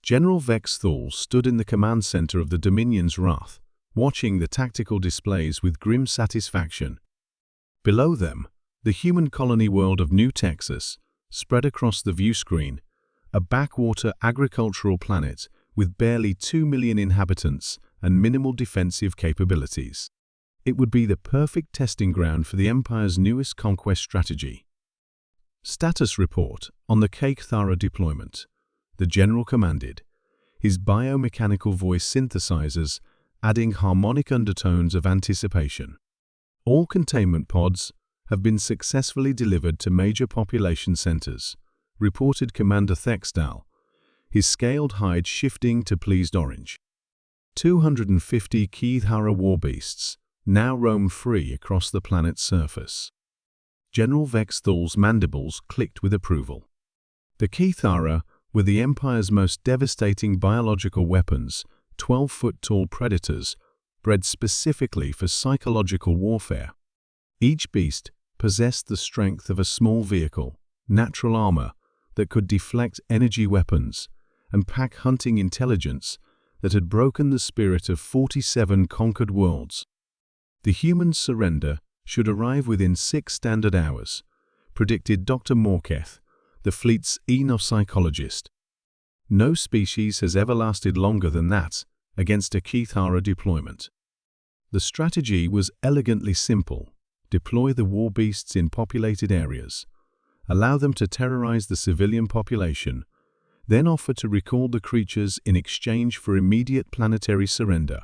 General Vex Thal stood in the command center of the Dominion's wrath, watching the tactical displays with grim satisfaction. Below them, the human colony world of New Texas spread across the view screen, a backwater agricultural planet with barely 2 million inhabitants and minimal defensive capabilities. It would be the perfect testing ground for the Empire's newest conquest strategy. Status report on the Cake Thara deployment. The General commanded, his biomechanical voice synthesizers adding harmonic undertones of anticipation. All containment pods have been successfully delivered to major population centers, reported Commander Thextal, his scaled hide shifting to pleased orange. 250 Keithara warbeasts now roam free across the planet's surface. General Vex Thal's mandibles clicked with approval. The Keithara were the Empire's most devastating biological weapons, 12-foot-tall predators, bred specifically for psychological warfare. Each beast possessed the strength of a small vehicle, natural armor that could deflect energy weapons, and pack hunting intelligence that had broken the spirit of 47 conquered worlds. The human surrender should arrive within 6 standard hours, predicted Dr. Morketh, the fleet's enopsychologist. No species has ever lasted longer than that against a Keithara deployment. The strategy was elegantly simple. Deploy the warbeasts in populated areas, allow them to terrorize the civilian population, then offer to recall the creatures in exchange for immediate planetary surrender.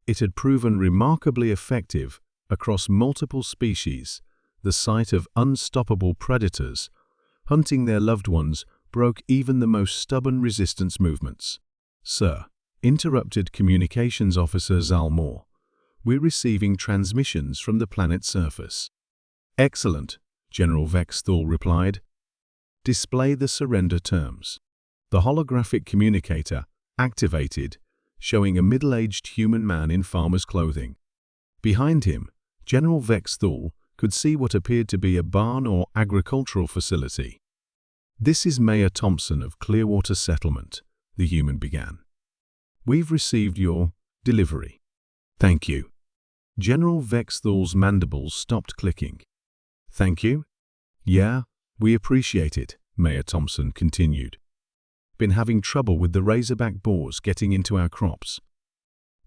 It had proven remarkably effective across multiple species. The sight of unstoppable predators hunting their loved ones broke even the most stubborn resistance movements. "Sir," interrupted Communications Officer Zalmor, "we're receiving transmissions from the planet's surface." "Excellent," General Vex Thal replied. "Display the surrender terms." The holographic communicator activated, showing a middle-aged human man in farmer's clothing. Behind him, General Vex Thal could see what appeared to be a barn or agricultural facility. "This is Mayor Thompson of Clearwater Settlement," the human began. "We've received your delivery." "Thank you." General Vex Thal's mandibles stopped clicking. "Thank you?" "Yeah, we appreciate it," Mayor Thompson continued. "Been having trouble with the razorback boars getting into our crops.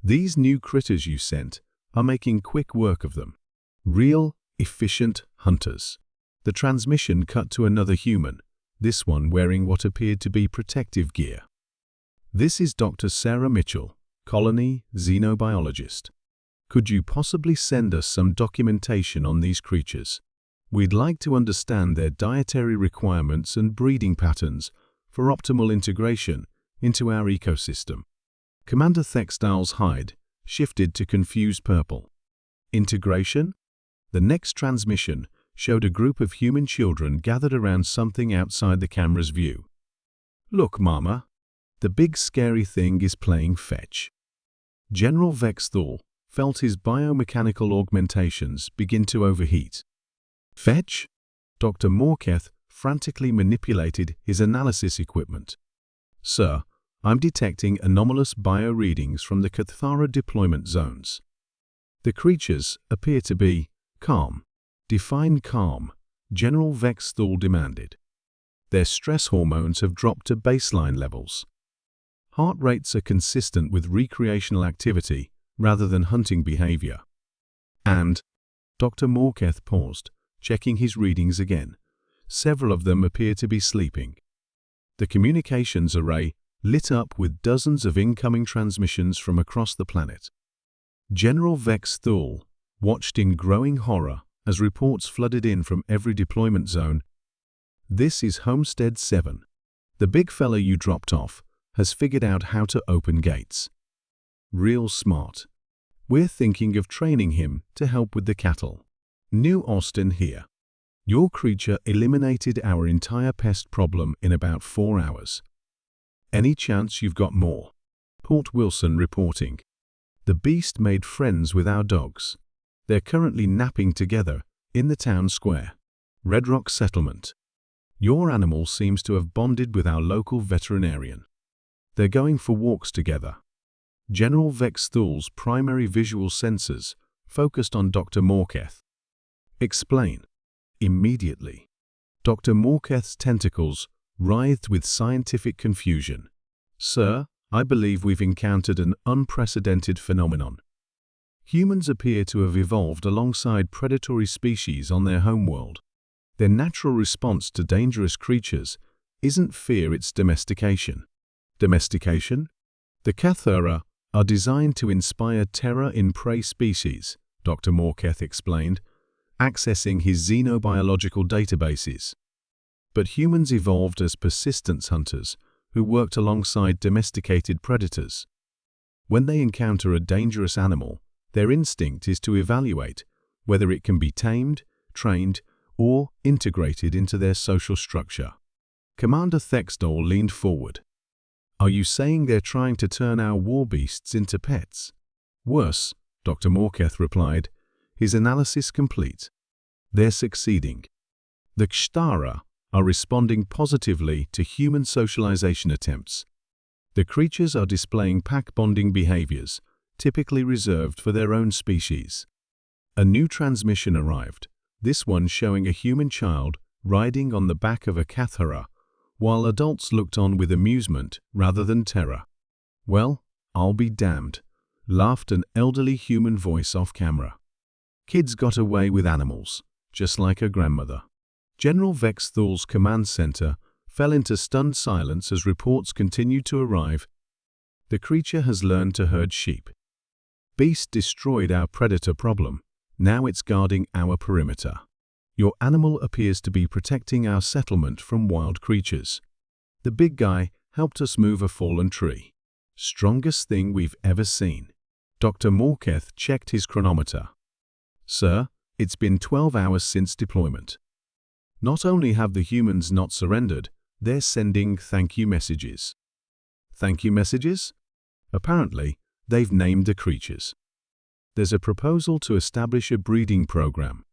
These new critters you sent are making quick work of them. Real, efficient hunters." The transmission cut to another human, this one wearing what appeared to be protective gear. "This is Dr. Sarah Mitchell, colony xenobiologist. Could you possibly send us some documentation on these creatures? We'd like to understand their dietary requirements and breeding patterns for optimal integration into our ecosystem." Commander Thextal's hide shifted to confused purple. Integration? The next transmission showed a group of human children gathered around something outside the camera's view. "Look, Mama, the big scary thing is playing fetch." General Vex Thal felt his biomechanical augmentations begin to overheat. "Fetch?" Dr. Morketh frantically manipulated his analysis equipment. "Sir, I'm detecting anomalous bio-readings from the Keithara deployment zones. The creatures appear to be calm." "Define calm," General Vex Thal demanded. "Their stress hormones have dropped to baseline levels. Heart rates are consistent with recreational activity rather than hunting behavior. And," Dr. Morketh paused, checking his readings again, "several of them appear to be sleeping." The communications array lit up with dozens of incoming transmissions from across the planet. General Vex Thal watched in growing horror as reports flooded in from every deployment zone. "This is Homestead 7. The big fella you dropped off has figured out how to open gates. Real smart. We're thinking of training him to help with the cattle. New Austin here. Your creature eliminated our entire pest problem in about 4 hours. Any chance you've got more?" Port Wilson reporting. "The beast made friends with our dogs. They're currently napping together in the town square. Red Rock Settlement. Your animal seems to have bonded with our local veterinarian." They're going for walks together. General Vex Thul's primary visual sensors focused on Dr. Morketh. Explain. Immediately. Dr. Morketh's tentacles writhed with scientific confusion. Sir, I believe we've encountered an unprecedented phenomenon. Humans appear to have evolved alongside predatory species on their homeworld. Their natural response to dangerous creatures isn't fear, it's domestication. Domestication? The Cathura are designed to inspire terror in prey species, Dr. Morketh explained, accessing his xenobiological databases. But humans evolved as persistence hunters who worked alongside domesticated predators. When they encounter a dangerous animal, their instinct is to evaluate whether it can be tamed, trained, or integrated into their social structure. Commander Thexdal leaned forward. Are you saying they're trying to turn our war beasts into pets? Worse, Dr. Morketh replied, his analysis complete. They're succeeding. The Kshtara are responding positively to human socialization attempts. The creatures are displaying pack-bonding behaviors, typically reserved for their own species. A new transmission arrived, this one showing a human child riding on the back of a Cathura, while adults looked on with amusement rather than terror. Well, I'll be damned, laughed an elderly human voice off camera. Kids got away with animals, just like her grandmother. General Vex Thul's command center fell into stunned silence as reports continued to arrive. The creature has learned to herd sheep. Beast destroyed our predator problem. Now it's guarding our perimeter. Your animal appears to be protecting our settlement from wild creatures. The big guy helped us move a fallen tree. Strongest thing we've ever seen. Dr. Morketh checked his chronometer. Sir, it's been 12 hours since deployment. Not only have the humans not surrendered, they're sending thank you messages. Thank you messages? Apparently, they've named the creatures. There's a proposal to establish a breeding program.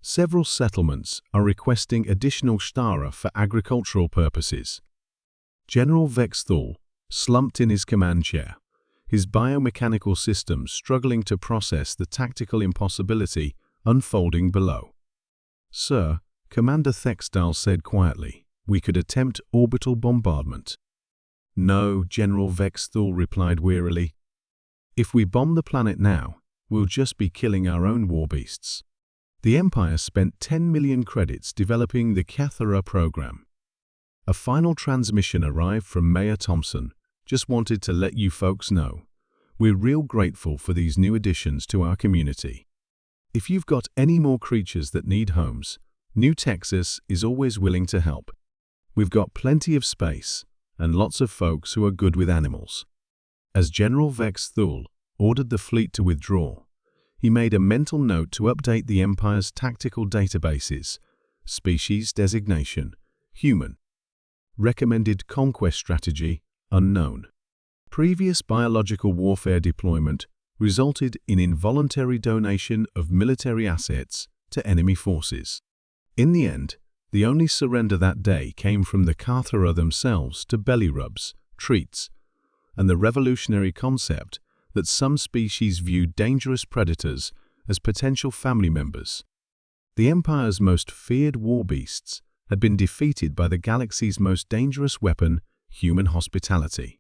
Several settlements are requesting additional Kshtara for agricultural purposes. General Vex Thul slumped in his command chair, his biomechanical systems struggling to process the tactical impossibility unfolding below. Sir, Commander Thexdal said quietly, we could attempt orbital bombardment. No, General Vex Thul replied wearily. If we bomb the planet now, we'll just be killing our own war beasts. The Empire spent 10 million credits developing the Cathura program. A final transmission arrived from Mayor Thompson. Just wanted to let you folks know, we're real grateful for these new additions to our community. If you've got any more creatures that need homes, New Texas is always willing to help. We've got plenty of space and lots of folks who are good with animals. As General Vex Thul ordered the fleet to withdraw, he made a mental note to update the Empire's tactical databases. Species designation, human. Recommended conquest strategy, unknown. Previous biological warfare deployment resulted in involuntary donation of military assets to enemy forces. In the end, the only surrender that day came from the Cathura themselves to belly rubs, treats, and the revolutionary concept that some species viewed dangerous predators as potential family members. The Empire's most feared war beasts had been defeated by the galaxy's most dangerous weapon, human hospitality.